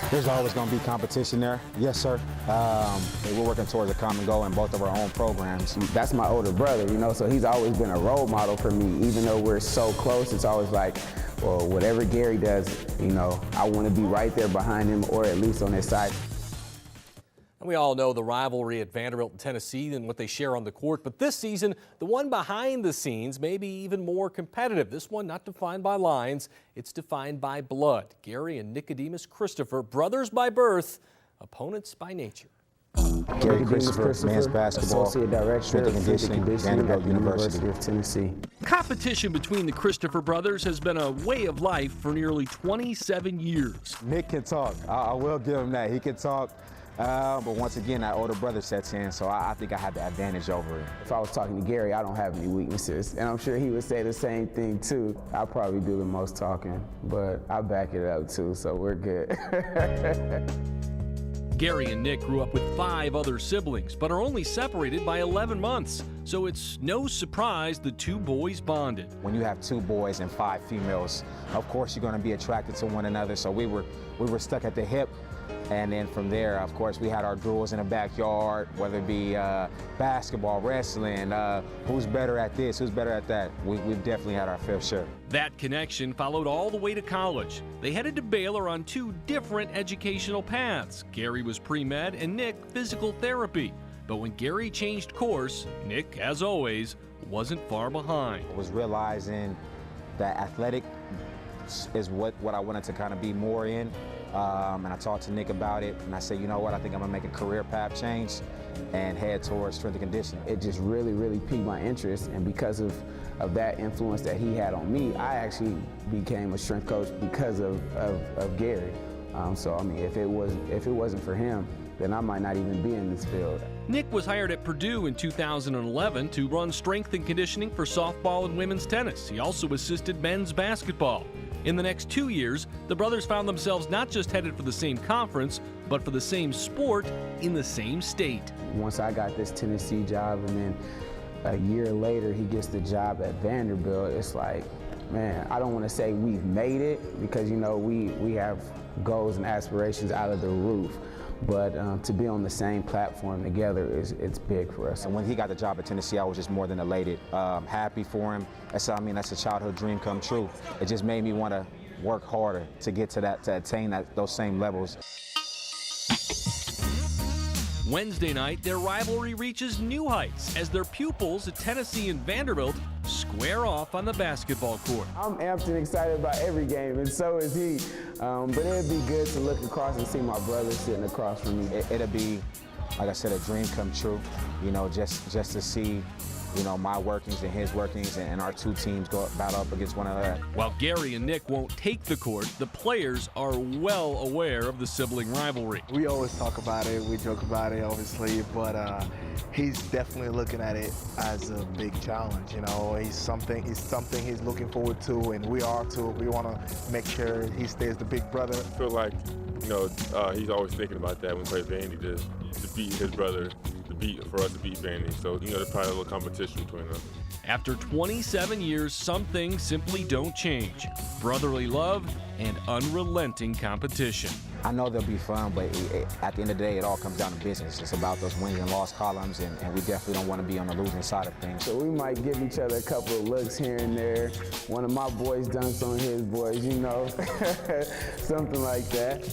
There's always going to be competition there. Yes, sir. We're working towards a common goal in both of our own programs. That's my older brother, you know, so he's always been a role model for me. Even though we're so close, it's always like, well, whatever Gary does, you know, I want to be right there behind him or at least on his side. And we all know the rivalry at Vanderbilt and Tennessee and what they share on the court, but this season, the one behind the scenes may be even more competitive. This one not defined by lines, it's defined by blood. Gary and Nicodemus Christopher, brothers by birth, opponents by nature. Gary Christopher, men's basketball, Associate Director, strength and conditioning, Vanderbilt University of Tennessee. Competition between the Christopher brothers has been a way of life for nearly 27 years. Nick can talk. I will give him that. He can talk. But once again, that older brother sets in, so I think I have the advantage over him. If I was talking to Gary, I don't have any weaknesses, and I'm sure he would say the same thing too. I probably do the most talking, but I back it up too, so we're good. Gary and Nick grew up with 5 other siblings, but are only separated by 11 months. So it's no surprise the two boys bonded. When you have 2 boys and 5 females, of course you're going to be attracted to one another, so we were stuck at the hip. And then from there, of course, we had our duels in the backyard, whether it be basketball, wrestling, who's better at this, who's better at that. We've definitely had our fair share. That connection followed all the way to college. They headed to Baylor on 2 different educational paths. Gary was pre-med and Nick physical therapy. But when Gary changed course, Nick, as always, wasn't far behind. I was realizing that athletic is what I wanted to kind of be more in. And I talked to Nick about it, and I said, you know what, I think I'm gonna make a career path change and head towards strength and conditioning. It just really piqued my interest, and because of that influence that he had on me, I actually became a strength coach because of Gary. So I mean, if it wasn't for him, then I might not even be in this field. Nick was hired at Purdue in 2011 to run strength and conditioning for softball and women's tennis. He also assisted men's basketball. In the next 2 years, the brothers found themselves not just headed for the same conference, but for the same sport in the same state. Once I got this Tennessee job, and then a year later he gets the job at Vanderbilt, it's like, man, I don't want to say we've made it, because you know we have goals and aspirations out of the roof. But to be on the same platform together it's big for us. And when he got the job at Tennessee, I was just more than elated, happy for him. That's a childhood dream come true. It just made me want to work harder to get to that, to attain those same levels. Wednesday night, their rivalry reaches new heights as their pupils at Tennessee and Vanderbilt square off on the basketball court. I'm amped and excited about every game, and so is he. But it'd be good to look across and see my brother sitting across from me. It'll be, like I said, a dream come true. You know, just to see, you know, my workings and his workings, and our 2 teams go battle up against one another. While Gary and Nick won't take the court, the players are well aware of the sibling rivalry. We always talk about it, we joke about it, obviously, but he's definitely looking at it as a big challenge. You know, it's something he's looking forward to, and we are too. We want to make sure he stays the big brother. I feel like, you know, he's always thinking about that when we play Vandy, to beat his brother, for us to beat Vandy. So, you know, there's probably a little competition between us. After 27 years, some things simply don't change. Brotherly love and unrelenting competition. I know they'll be fun, but at the end of the day, it all comes down to business. It's about those wins and loss columns, and we definitely don't want to be on the losing side of things. So we might give each other a couple of looks here and there. One of my boys dunks on his boys, you know, something like that.